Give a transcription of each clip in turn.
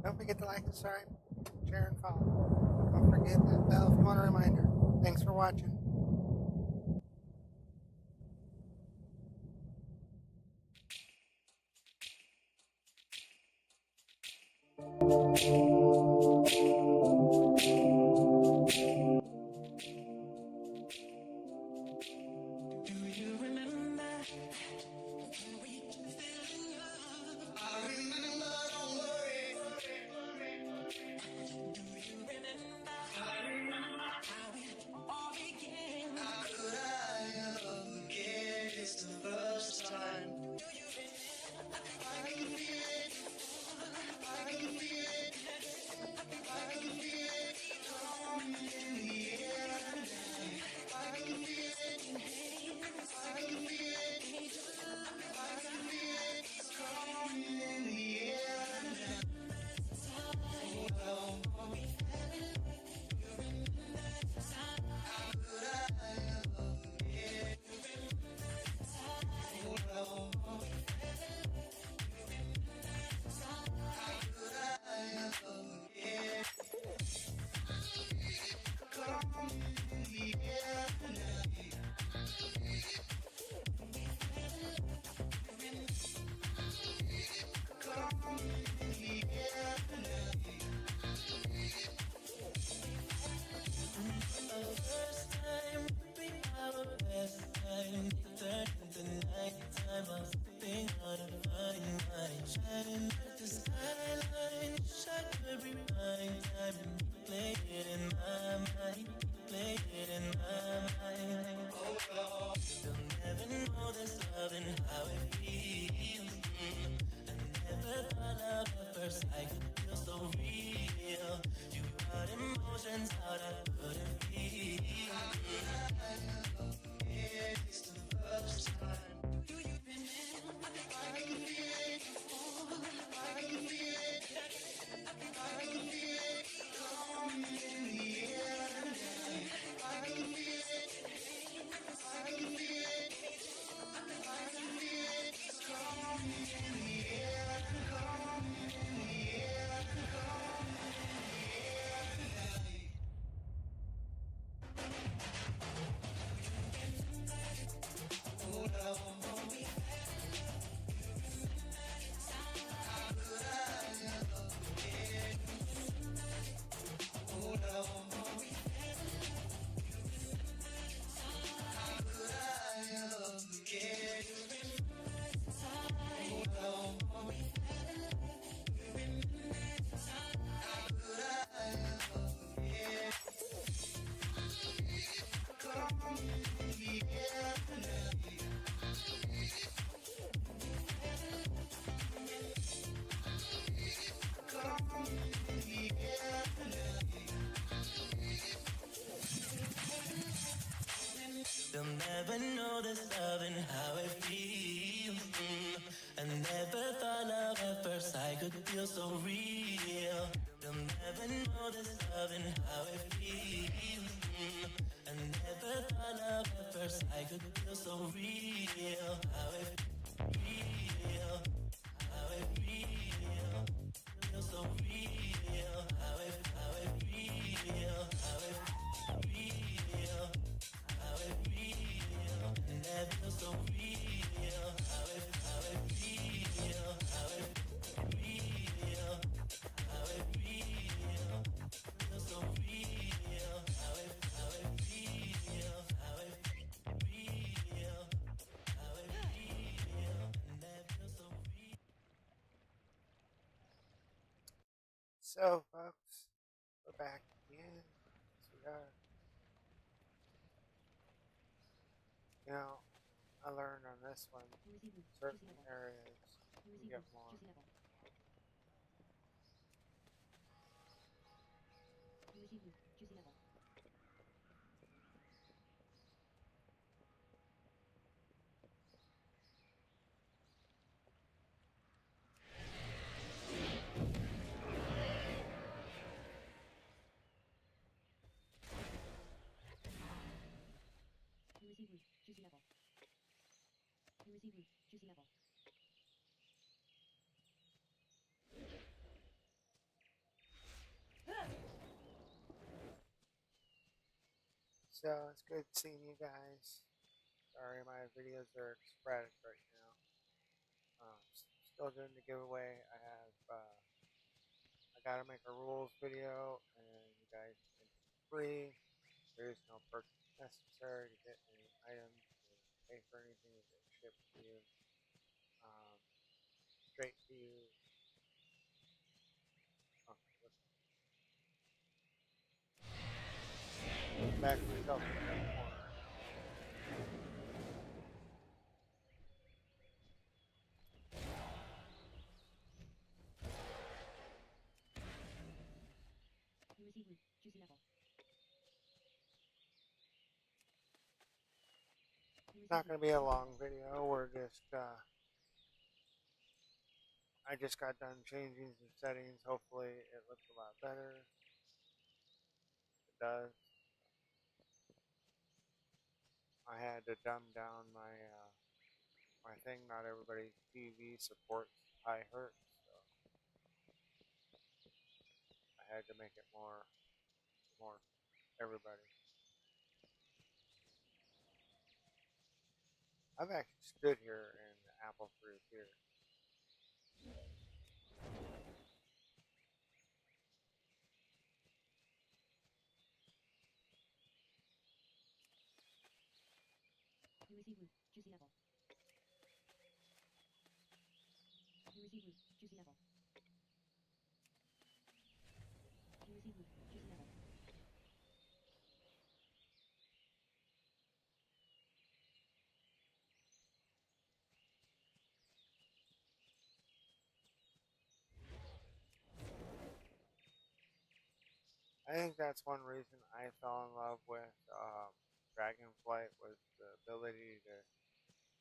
Don't forget to like, subscribe, share, and follow. Don't forget that bell if you want a reminder. Thanks for watching. They'll never know this love and how it feels. I never thought love at first sight could feel so real. They'll never know this love and how it feels. I never thought love at first sight could feel so real. How it real, how it real, feel so real. How it real, how it real. How it real, and that feels so real. How it real, how it real, how it real, feels so real. How it real, how it real, how it real, and that feels so real. So, folks, we're back again. Yes, we are. You know, I learned on this one, certain areas you get more. So it's good seeing you guys. Sorry, my videos are sporadic right now. Still doing the giveaway. I gotta make a rules video, and you guys can enter for free. There is no purchase necessary to get any items or pay for anything to get shipped to you. Um, Straight to you. Oh, back myself in that corner. It's not gonna be a long video. I just got done changing some settings. Hopefully, it looks a lot better. It does. I had to dumb down my thing. Not everybody's TV supports high hertz, so I had to make it more everybody. I've actually stood here in the apple fruit here. I think that's one reason I fell in love with Dragonflight was the ability to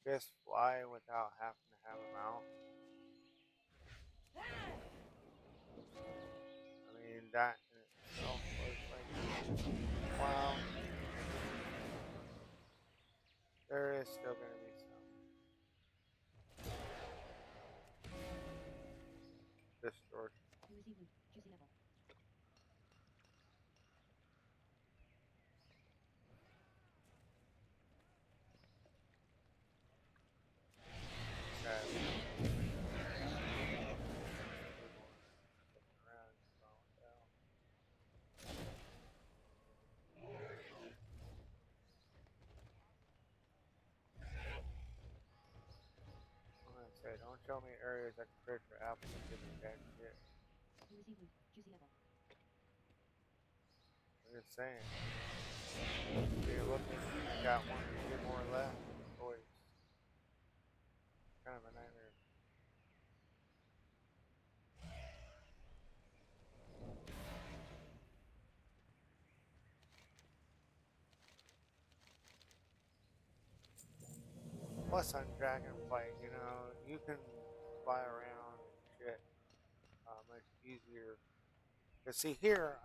just fly without having to have a mount. I mean, that in itself was like, wow, there is still going to be some distortion. Sadly, looking around, going, what the hell? I'm gonna say, don't show me areas I can fish for apples and give me jack shit. I'm just saying. You're looking, I got one or two more left. Choice. Kind of a nightmare. Plus on Dragonflight, you can fly around and shit much easier. Cause see here,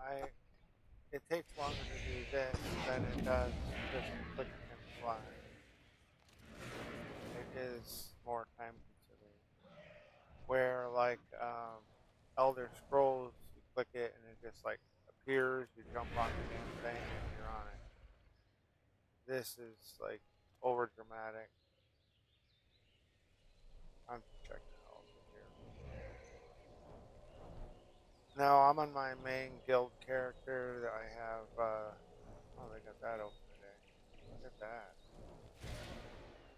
it takes longer to do this than it does just clicking and fly. It is more time consuming. Where like Elder Scrolls, you click it and it just like appears. You jump on the damn thing and you're on it. This is like over dramatic. I'm just checking it all here. Now I'm on my main guild character that I have. Oh, they got that open today. Look at that.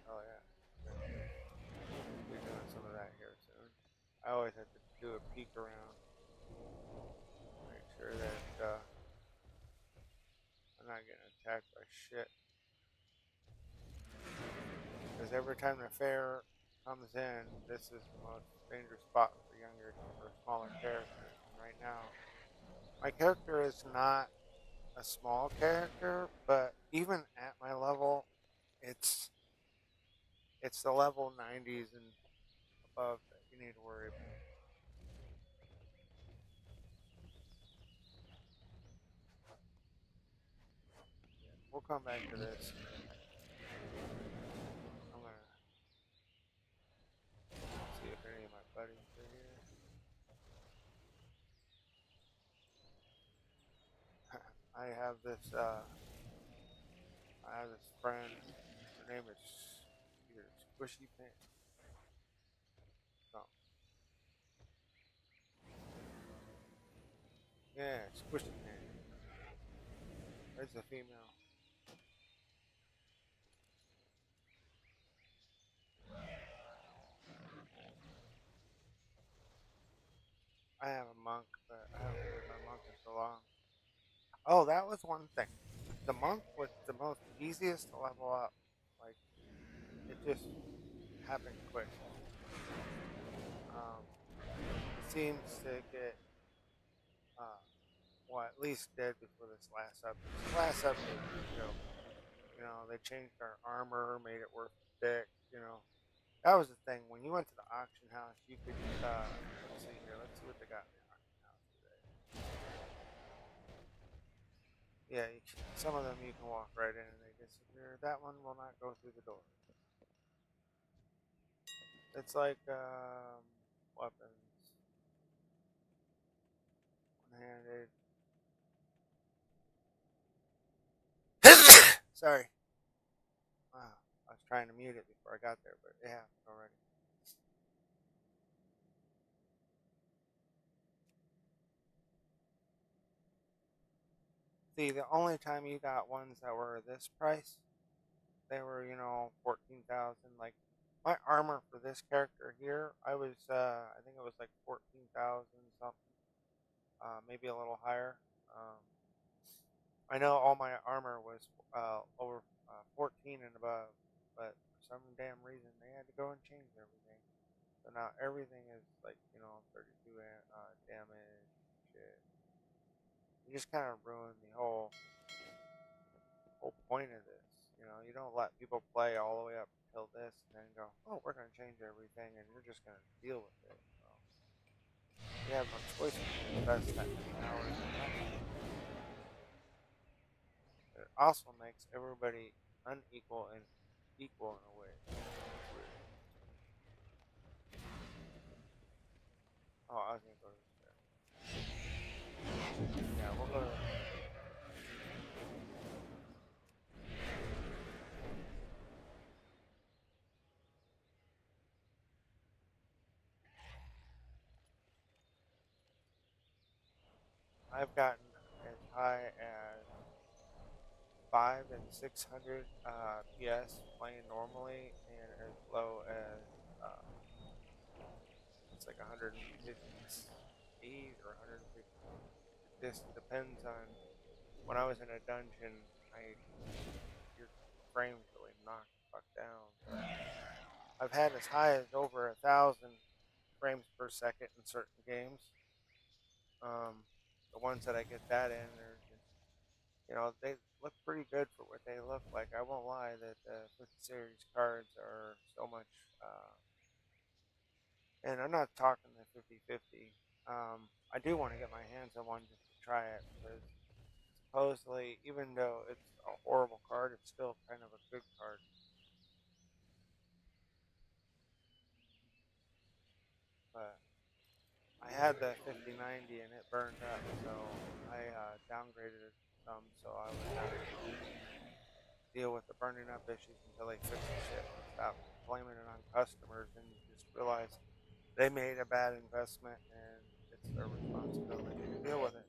Oh yeah. We'll be doing some of that here soon. I always have to do a peek around, make sure that I'm not getting attacked by shit. Because every time the fair comes in, this is the most dangerous spot for younger or smaller characters. And right now, my character is not a small character, but even at my level, it's it's the level 90s and above that you need to worry about. Yeah, we'll come back to this. I'm gonna see if any of my buddies are here. I have this I have this friend. Her name is either Squishy Pants. No, yeah, Squishy Pants. It's a female. I have a monk, but I haven't played my monk in so long. Oh, that was one thing. The monk was the most easiest to level up. Like it just happened quick. Um, it seems to get uh, well, at least did before this last update. This last update was a joke. You know, they changed our armor, made it worth the stick. You know, that was the thing. When you went to the auction house, you could. Let's see here. Let's see what they got in the auction house today. Yeah, some of them you can walk right in and they disappear. That one will not go through the door. It's like weapons, one-handed. Sorry. Wow, I was trying to mute it before I got there, but it happened already. See, the only time you got ones that were this price, they were 14,000. Like my armor for this character here, I think it was like 14,000 something, maybe a little higher. Um, I know all my armor was over 14 and above, but for some damn reason they had to go and change everything. So now everything is like 32 damage. Shit, you just kind of ruined the whole point of this. You don't let people play all the way up until this and then go, oh, we're gonna change everything, and you're just gonna deal with it. So you have no choice but to invest that many hours and money. It also makes everybody unequal and equal in a way. It's weird. Oh, I was gonna go to this there. Yeah, we'll go to. I've gotten as high as 5 and 600 PS playing normally, and as low as it's like 158 or 150. It just depends on when I was in a dungeon. Your frames really knocked the fuck down. But I've had as high as over 1,000 frames per second in certain games. The ones that I get that in, they're just they look pretty good for what they look like. I won't lie that the 50 series cards are so much. And I'm not talking the 50/50. I do want to get my hands on one just to try it because supposedly, even though it's a horrible card, it's still kind of a good card. But I had the 5090 and it burned up, so I downgraded it some so I would have to deal with the burning up issues until they fix the shit and stop blaming it on customers and just realize they made a bad investment and it's their responsibility to deal with it.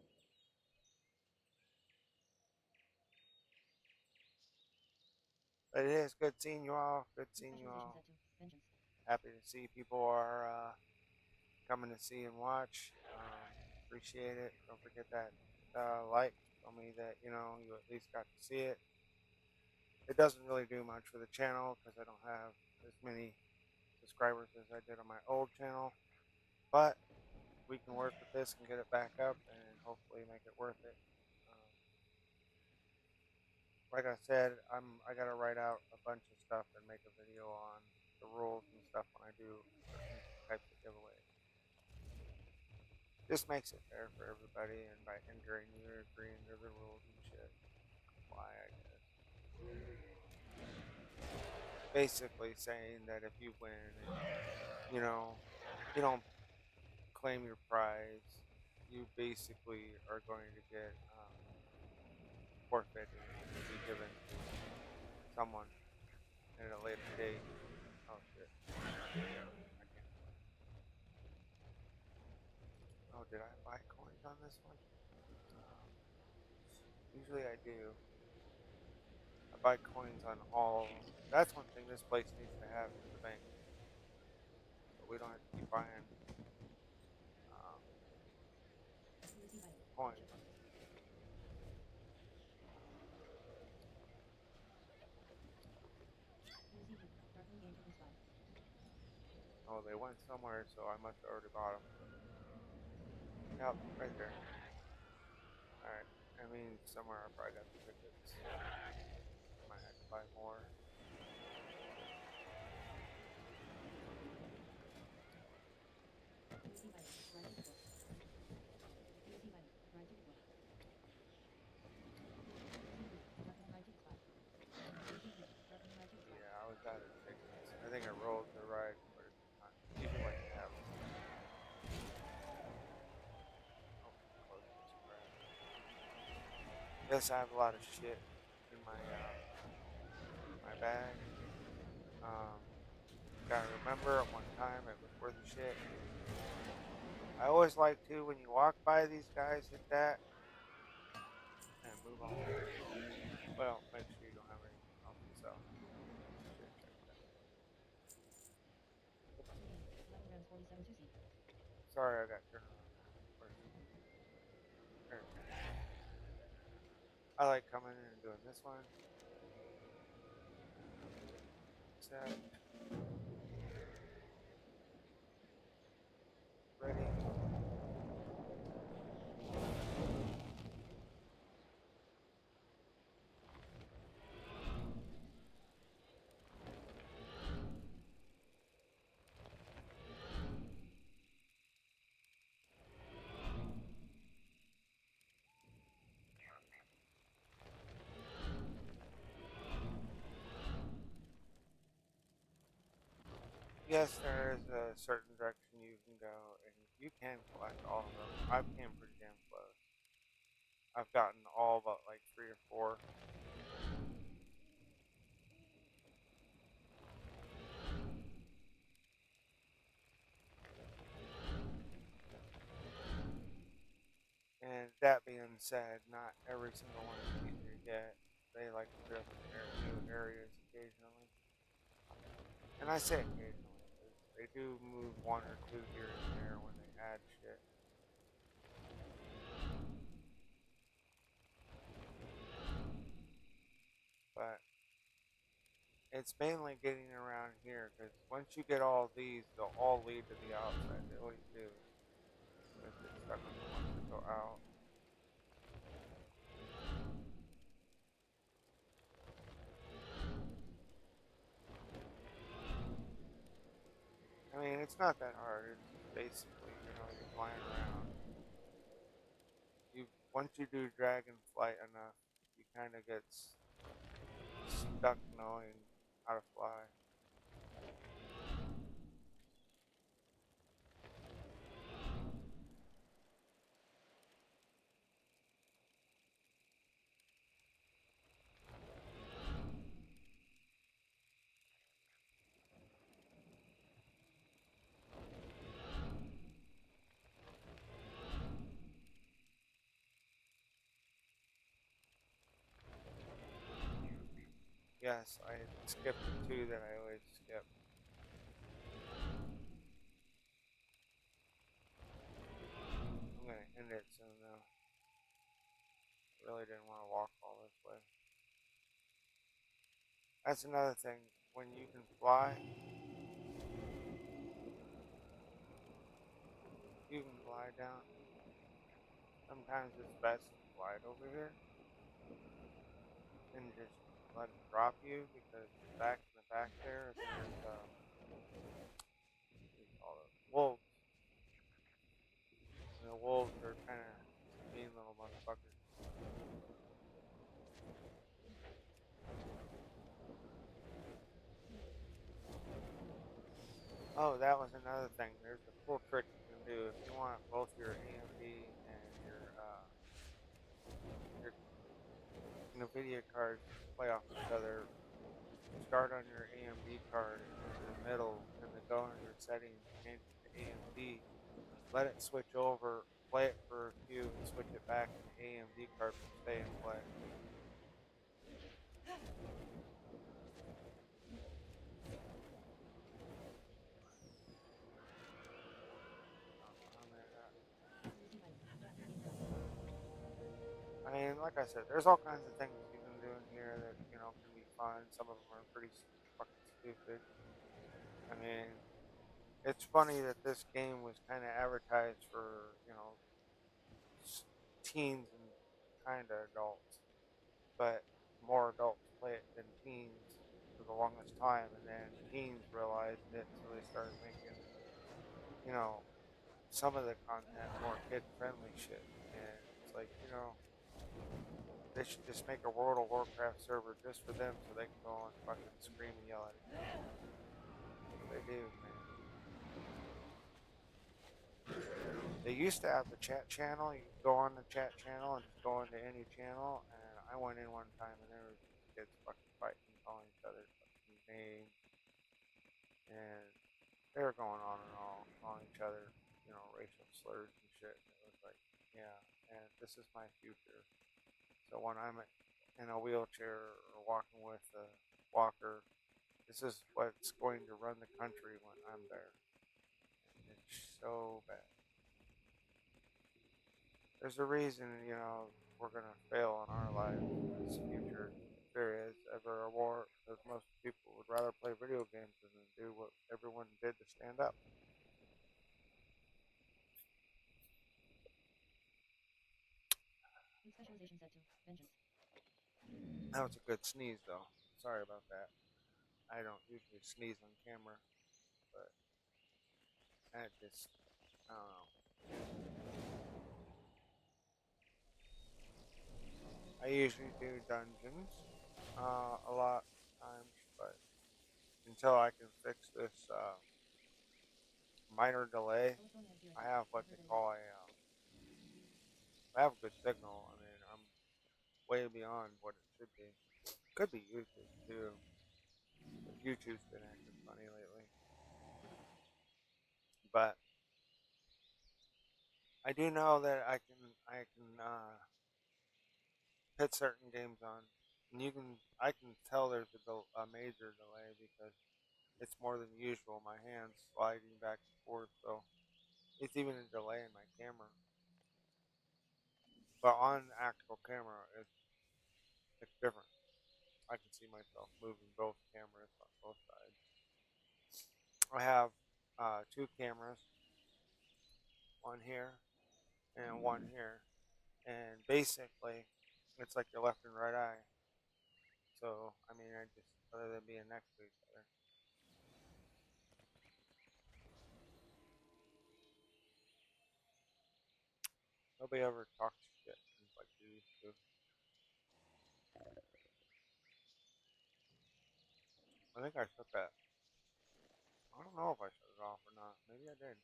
But it is good seeing you all. Good seeing you all. Happy to see people are coming to see and watch. Appreciate it. Don't forget that like. Tell me that you at least got to see it. It doesn't really do much for the channel because I don't have as many subscribers as I did on my old channel. But we can work with this and get it back up and hopefully make it worth it. Um, like I said, I gotta write out a bunch of stuff and make a video on the rules and stuff when I do certain types of giveaways. This makes it fair for everybody, and by entering, you're agreeing to the rules and shit. Why, I guess. Basically saying that if you win and you don't claim your prize, you basically are going to get forfeited and be given to. someone at a later date. Oh shit. I can't. Oh, did I buy coins on this one? Um, Usually I do. I buy coins on all of them. That's one thing this place needs to have is the bank. So we don't have to keep buying um, coins. Oh, they went somewhere, so I must have already bought them. Yep, right there. Alright. I mean, somewhere I probably got the tickets. Might have to buy more. Yeah, I was out of tickets. I think I rolled the ride, but it's not usually when you have. Oh, close this crap. Yes, I have a lot of shit in my bag. Um, Gotta remember at one time it was worth the shit. I always like to when you walk by these guys, hit that and move on. Well, make sure you don't have anything else to sell. Should have checked that. Sorry, I got turned around there. Where's there? It is. I like coming in and doing this one. Set, ready. Yes, there is a certain direction you can go, and you can collect all of them. I've came pretty damn close. I've gotten all but like three or four. And that being said, not every single one is easy to get. They like to put up new areas occasionally. And I say occasionally because they do move one or two here and there when they add shit. But it's mainly getting around here because once you get all these, they'll all lead to the outside. They always do. You just get stuck on the ones that go out. I mean, it's not that hard. It's basically, you're flying around. You Once you do dragon flight enough, you kind of get stuck knowing how to fly. Yes, I skipped the two that I always skip. I'm gonna end it soon though. I really didn't want to walk all this way. That's another thing. When you can fly, you can glide down. Sometimes it's best to glide over here and just let it drop you because back in the back there's what do you call it? Wolves. And the wolves are kind of some mean little motherfuckers. Oh, that was another thing. There's a cool trick you can do if you want both your AMD and your NVIDIA cards to play off each other. start on your AMD card and then in the middle, and then go in your settings, change it to AMD, let it switch over, play it for a few, and switch it back, and the AMD card will stay in play. I mean, like I said, there's all kinds of things you can do in here that can be fun. Some of them are pretty fucking stupid. I mean, it's funny that this game was kind of advertised for teens and kind of adults, but more adults play it than teens for the longest time, and then teens realized it, so they started making you know some of the content more kid friendly shit, and it's like they should just make a World of Warcraft server just for them so they can go and fucking scream and yell at each other. That's what they do, man. They used to have the chat channel. You could go on the chat channel and just go into any channel. And I went in one time and there was these kids fucking fighting, calling each other fucking names, and they were going on and on, calling each other, racial slurs and shit. And it was like, yeah, and this is my future. So when I'm in a wheelchair or walking with a walker, this is what's going to run the country when I'm there. And it's so bad. There's a reason, we're gonna fail in our lives in this future. If there is ever a war, because most people would rather play video games than do what everyone did to stand up. That was a good sneeze, though. Sorry about that. I don't usually sneeze on camera, but I just, I don't know. I usually do dungeons a lot of times, but until I can fix this minor delay, I have what they call I have a good signal. I mean, I'm way beyond what it should be. Could be YouTube too, but YouTube's been acting funny lately. But I do know that I can hit certain games on, and I can tell there's a major delay because it's more than usual. My hands sliding back and forth, so it's even a delay in my camera. But on the actual camera, it's different. I can see myself moving both cameras on both sides. I have two cameras, one here and one here, and basically, it's like your left and right eye. So I mean, I just other than being next to each other, nobody ever talks shit like they used to. I think I shut that. I don't know if I shut it off or not. Maybe I did.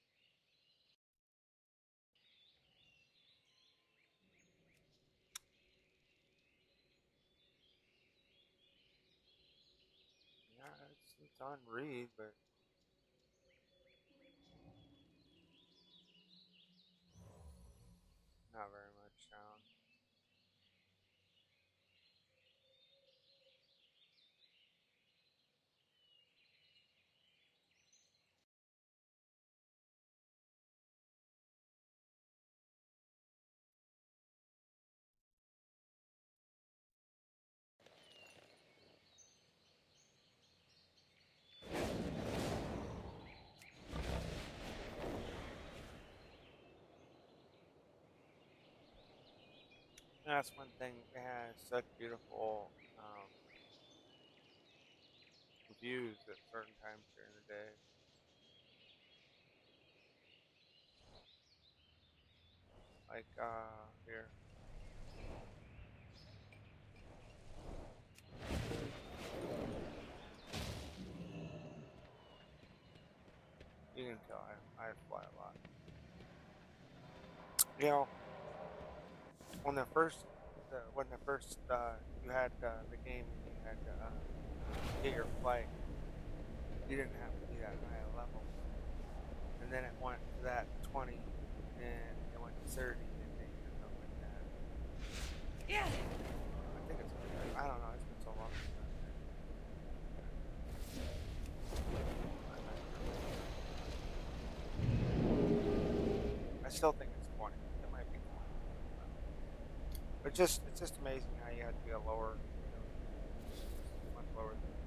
Yeah, it's on read, but not very much sound. And that's one thing. It has such beautiful views at certain times during the day. Like here, you can tell I fly a lot. You know, when the first you had the game and you had get your flight, you didn't have to be that high a level. And then it went to that 20, and then it went to 30, I think, or something like that. Yeah. I think it's like that. I don't know. It's been so long since I've been. I'm not sure what it is. I still think it's 20. It might be 20. I don't know. But it's just amazing how you have to be a lower, just much lower than that.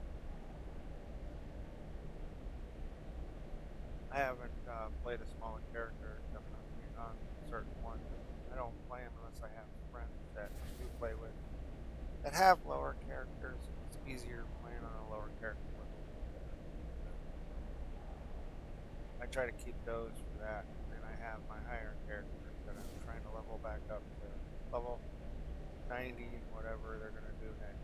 I haven't played a smaller character except on certain ones. I don't play them unless I have friends that I do play with that have lower characters, and it's easier playing on a lower character with them. So I try to keep those for that, and then I have my higher characters that I'm trying to level back up to level 90 and whatever they're gonna do next.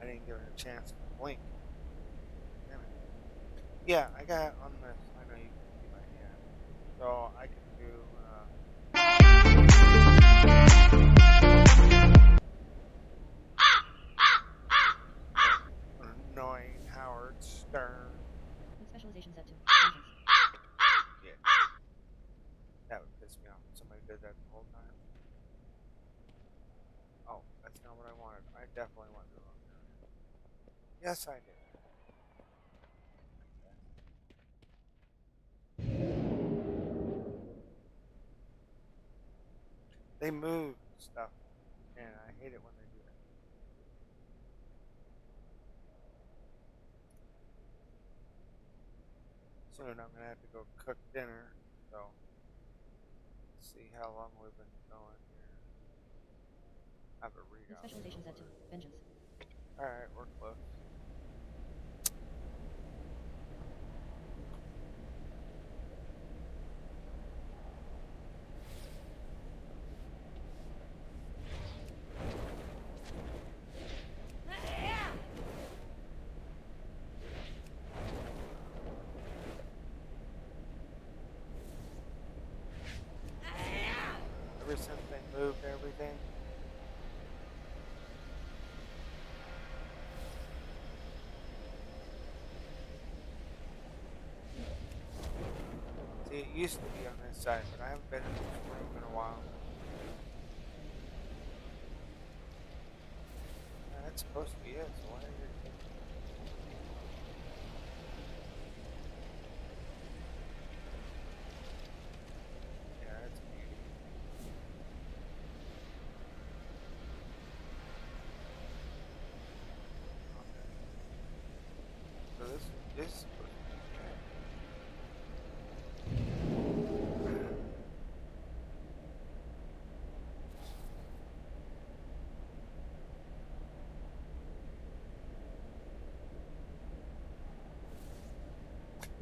I didn't give it a chance to blink. Damn it. Yeah, I got on this. I know you can see my hand, so I can do. Annoying Howard Stern. With specialization set to vengeance. Yeah, that would piss me off if somebody did that the whole time. Oh, that's not what I wanted. I definitely went in the wrong area. Yes, I did. They move stuff, and I hate it when they do that. Soon I'm gonna have to go cook dinner, so let's see how long we've been going here. I have a read With on specialization set to somewhere. vengeance. All right, we're close. Ever since they moved everything, see, it used to be on this side, but I haven't been in this room in a while. That's supposed to be it, so why are you taking it? Yeah, that's a beauty. Okay. So this is supposed to be it.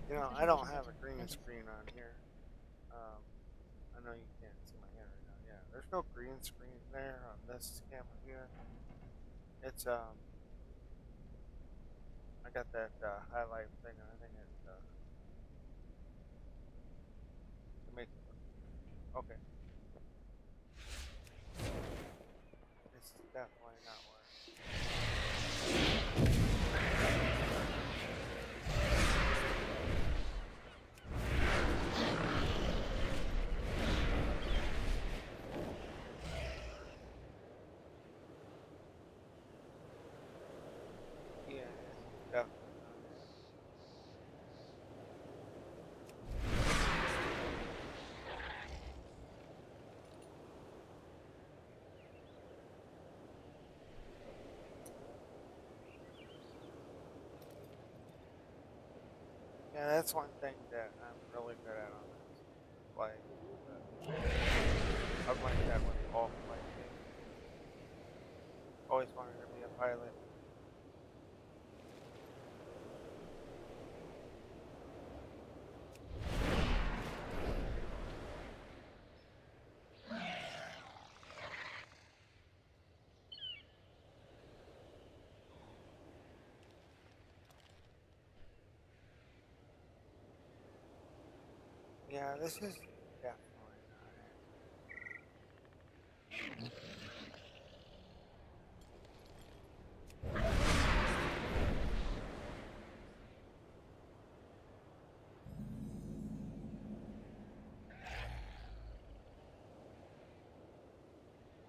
You With know, I don't specialization set have to a green vengeance. screen on here. Um, I know you can't see my hand right now. Yeah, there's no green screen there on this camera here. It's I got that highlight thing, and I think it makes it look okay. This is definitely not where. Yeah, this is definitely not it. Yeah, that's one thing that I'm really good at on this. Like, I'm like that with all flight games. Always wanted to be a pilot. Yeah, this is definitely not it.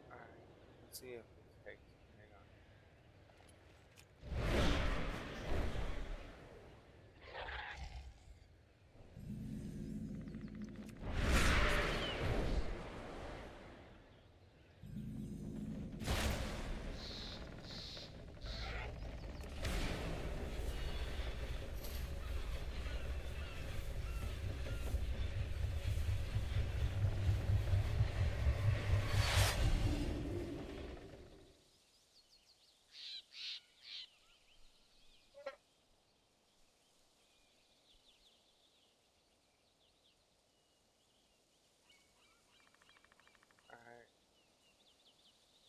Alright, let's see if this takes me. Hang on. Alright,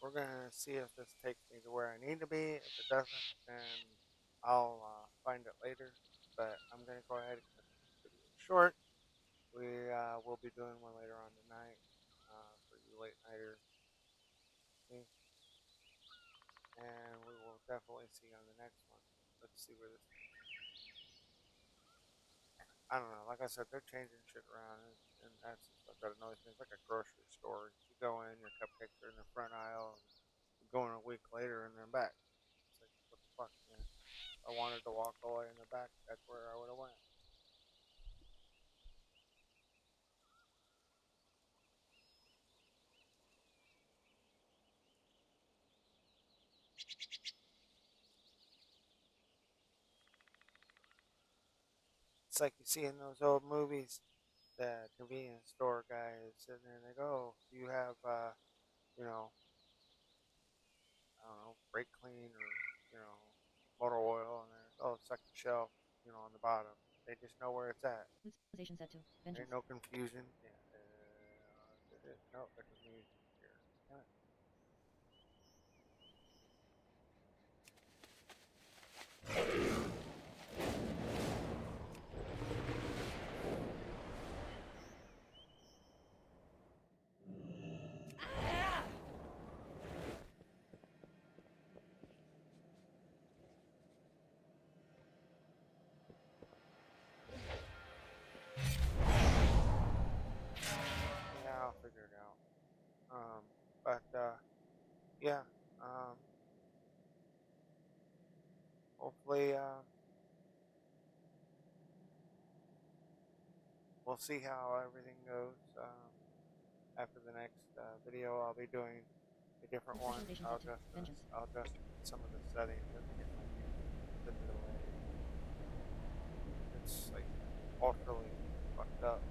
we're gonna see if this takes me to where I need to be. If it doesn't, then I'll find it later. But I'm gonna go ahead and cut this video short. We will be doing one later on tonight for you late nighters, me, and we will definitely see you on the next one. Let's see where this. I don't know. Like I said, they're changing shit around, and that's the stuff that annoys me. It's like a grocery store. You go in, your cupcakes are in the front aisle, and you go in a week later, and they're back. It's like, what the fuck, man? I wanted to walk all the way in the back. That's where I would have went. It's like you see in those old movies, the convenience store guy is sitting there, and they go, "Do you have, you know, I don't know, brake clean or motor oil?" And there's, "Oh, second shelf, on the bottom." They just know where it's at. Utilization set to Ain't vengeance. no confusion. Yeah. Did it? No, there's music here. Damn it. Yeah, I'll figure it out. But yeah. Um, hopefully, we'll see how everything goes. After the next video, I'll be doing a different one. Specialization set to vengeance. I'll adjust some of the settings just to get my game the delay. It's like ultraly fucked up.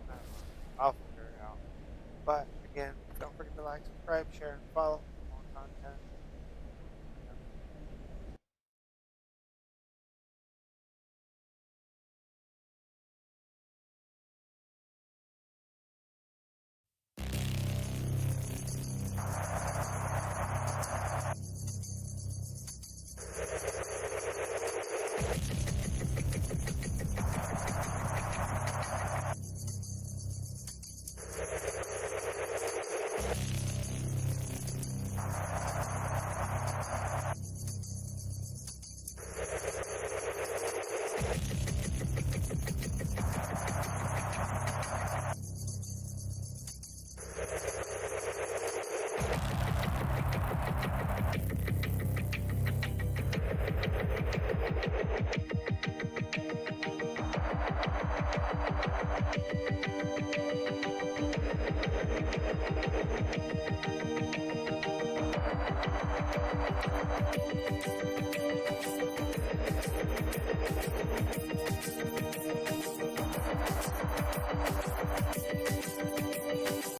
I don't know. I'll figure it out. But again, don't forget to like, subscribe, share, and follow for more content.